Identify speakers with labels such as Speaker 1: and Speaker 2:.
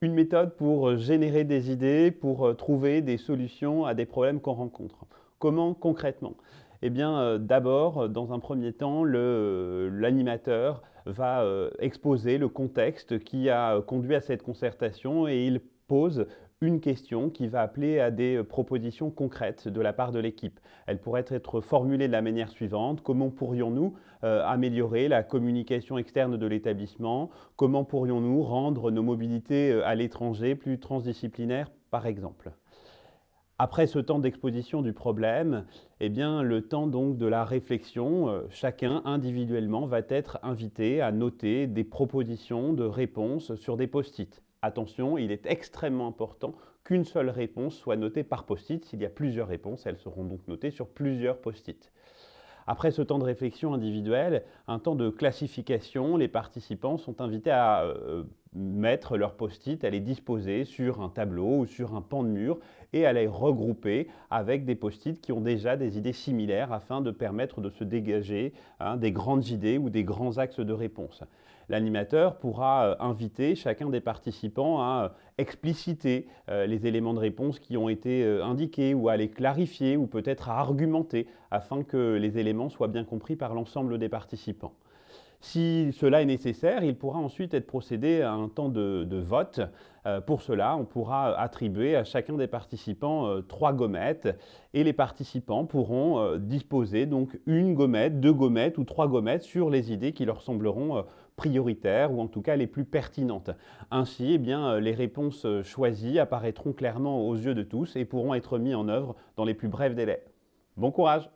Speaker 1: Une méthode pour générer des idées, pour trouver des solutions à des problèmes qu'on rencontre. Comment concrètement? Eh bien, d'abord, dans un premier temps, l'animateur va exposer le contexte qui a conduit à cette concertation et il pose une question qui va appeler à des propositions concrètes de la part de l'équipe. Elle pourrait être formulée de la manière suivante: comment pourrions-nous améliorer la communication externe de l'établissement? Comment pourrions-nous rendre nos mobilités à l'étranger plus transdisciplinaires, par exemple? Après ce temps d'exposition du problème, eh bien, le temps donc de la réflexion, chacun individuellement va être invité à noter des propositions de réponses sur des post-it. Attention, il est extrêmement important qu'une seule réponse soit notée par post-it. S'il y a plusieurs réponses, elles seront donc notées sur plusieurs post-it. Après ce temps de réflexion individuelle, un temps de classification, les participants sont invités à mettre leurs post-it, à les disposer sur un tableau ou sur un pan de mur et à les regrouper avec des post-it qui ont déjà des idées similaires afin de permettre de se dégager des grandes idées ou des grands axes de réponse. L'animateur pourra inviter chacun des participants à expliciter les éléments de réponse qui ont été indiqués ou à les clarifier ou peut-être à argumenter afin que les éléments soient bien compris par l'ensemble des participants. Si cela est nécessaire, il pourra ensuite être procédé à un temps de vote. Pour cela, on pourra attribuer à chacun des participants 3 gommettes et les participants pourront disposer donc une gommette, 2 gommettes ou 3 gommettes sur les idées qui leur sembleront prioritaires ou en tout cas les plus pertinentes. Ainsi, eh bien, les réponses choisies apparaîtront clairement aux yeux de tous et pourront être mises en œuvre dans les plus brefs délais. Bon courage!